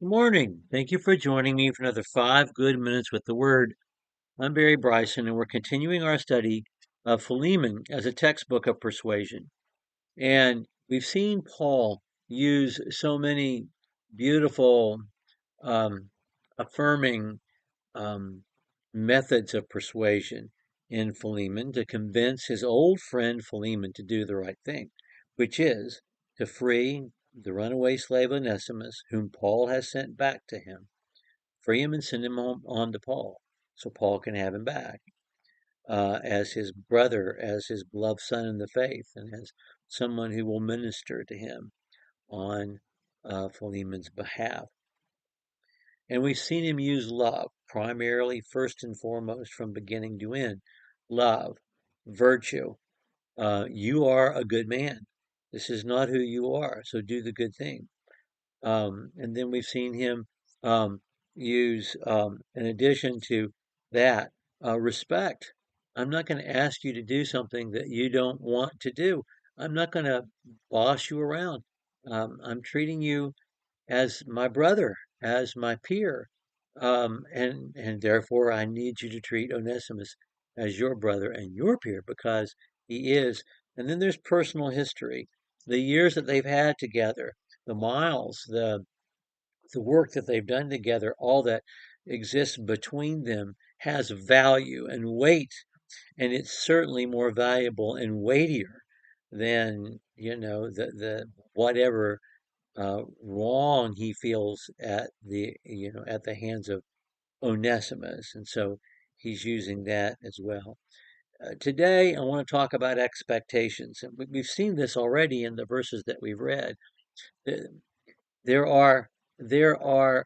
Good morning. Thank you for joining me for another 5 good minutes with the Word. I'm Barry Bryson, and we're continuing our study of Philemon as a textbook of persuasion. And we've seen Paul use so many beautiful, um, affirming um, methods of persuasion in Philemon to convince his old friend Philemon to do the right thing, which is to free the runaway slave Onesimus, whom Paul has sent back to him. Free him and send him on to Paul so Paul can have him back as his brother, as his beloved son in the faith, and as someone who will minister to him on Philemon's behalf. And we've seen him use love, primarily, first and foremost, from beginning to end. Love, virtue. You are a good man. This is not who you are, so do the good thing. And then we've seen him um, use, in addition to that, respect. I'm not going to ask you to do something that you don't want to do. I'm not going to boss you around. I'm treating you as my brother, as my peer, and therefore I need you to treat Onesimus as your brother and your peer because he is. And then there's personal history, the years that they've had together, the miles, the work that they've done together, all that exists between them has value and weight, and it's certainly more valuable and weightier than the whatever wrong he feels at the hands of Onesimus, and so he's using that as well. Today, I want to talk about expectations, and we've seen this already in the verses that we've read. There are there are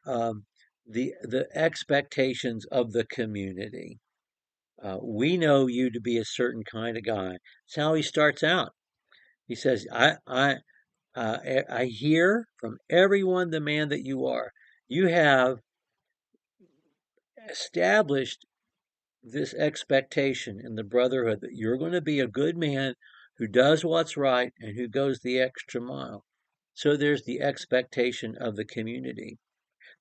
the expectations of the community. We know you to be a certain kind of guy. That's how he starts out. He says, I hear from everyone the man that you are. You have established this expectation in the brotherhood that you're going to be a good man who does what's right and who goes the extra mile. So there's the expectation of the community.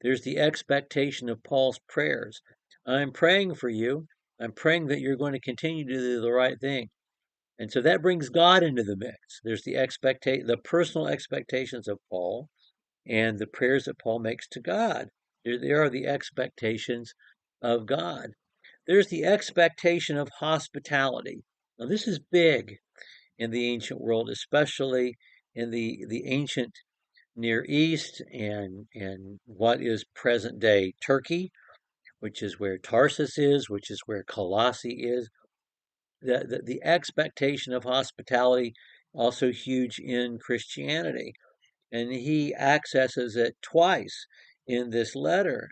There's the expectation of Paul's prayers. I'm praying for you. I'm praying that you're going to continue to do the right thing. And so that brings God into the mix. There's the personal expectations of Paul and the prayers that Paul makes to God. There are the expectations of God. There's the expectation of hospitality. Now, this is big in the ancient world, especially in the ancient Near East and what is present day Turkey, which is where Tarsus is, which is where Colossae is. The expectation of hospitality also huge in Christianity, and he accesses it twice in this letter.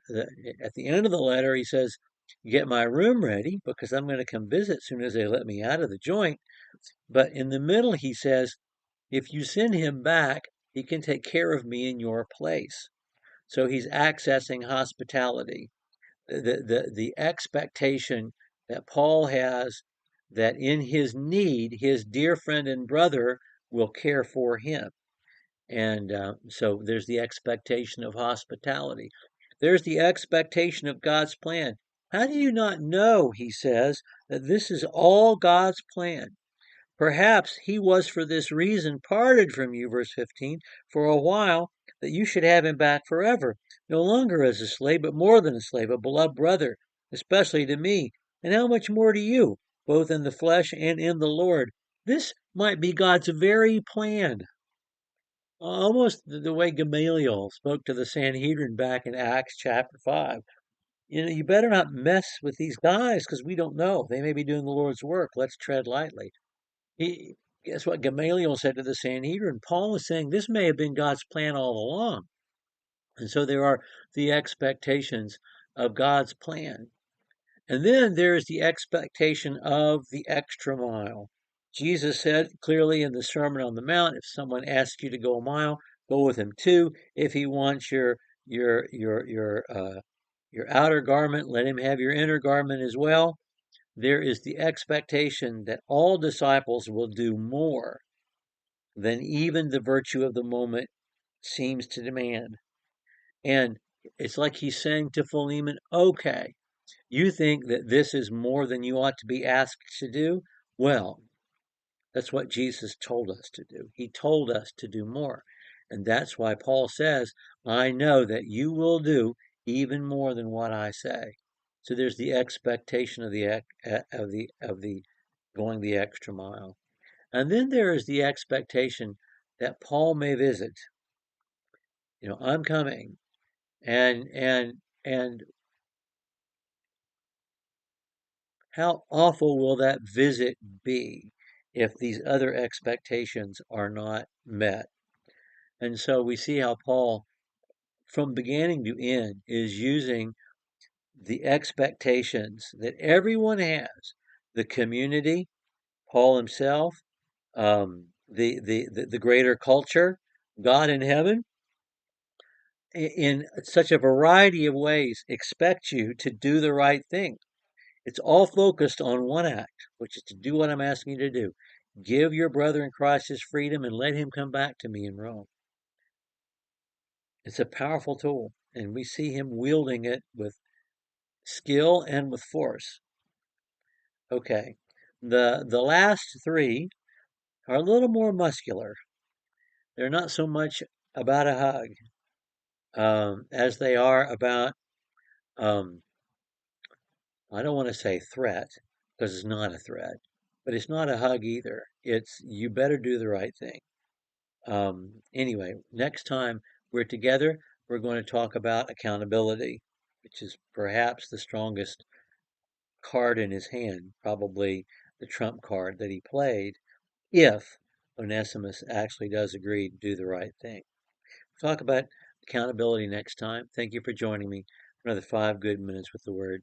At the end of the letter, he says, "Get my room ready because I'm going to come visit as soon as they let me out of the joint." But in the middle, he says, "If you send him back, he can take care of me in your place." So he's accessing hospitality, the expectation that Paul has that in his need, his dear friend and brother will care for him. And so there's the expectation of hospitality. There's the expectation of God's plan. How do you not know, he says, that this is all God's plan? Perhaps he was for this reason parted from you, verse 15, for a while, that you should have him back forever, no longer as a slave, but more than a slave, a beloved brother, especially to me, and how much more to you, both in the flesh and in the Lord. This might be God's very plan. Almost the way Gamaliel spoke to the Sanhedrin back in Acts chapter 5. You better not mess with these guys because we don't know. They may be doing the Lord's work. Let's tread lightly. Guess what Gamaliel said to the Sanhedrin? Paul is saying this may have been God's plan all along. And so there are the expectations of God's plan. And then there's the expectation of the extra mile. Jesus said clearly in the Sermon on the Mount, if someone asks you to go a mile, go with him too. If he wants your outer garment, let him have your inner garment as well. There is the expectation that all disciples will do more than even the virtue of the moment seems to demand. And It's like he's saying to Philemon, okay, you think that this is more than you ought to be asked to do? Well, that's what Jesus told us to do. He told us to do more. And that's why Paul says, I know that you will do even more than what I say. So there's the expectation of the going the extra mile. And then there is the expectation that Paul may visit. I'm coming. And how awful will that visit be if these other expectations are not met? And so we see how Paul, from beginning to end, is using the expectations that everyone has, the community, Paul himself, the greater culture, God in heaven, in such a variety of ways, expect you to do the right thing. It's all focused on one act, which is to do what I'm asking you to do. Give your brother in Christ his freedom and let him come back to me in Rome. It's a powerful tool, and we see him wielding it with skill and with force. Okay. The last three are a little more muscular. They're not so much about a hug as they are about, um, I don't want to say threat, because it's not a threat, but it's not a hug either. It's you better do the right thing. Anyway, next time we're together, we're going to talk about accountability, which is perhaps the strongest card in his hand, probably the trump card that he played, if Onesimus actually does agree to do the right thing. We'll talk about accountability next time. Thank you for joining me for another 5 good minutes with the Word.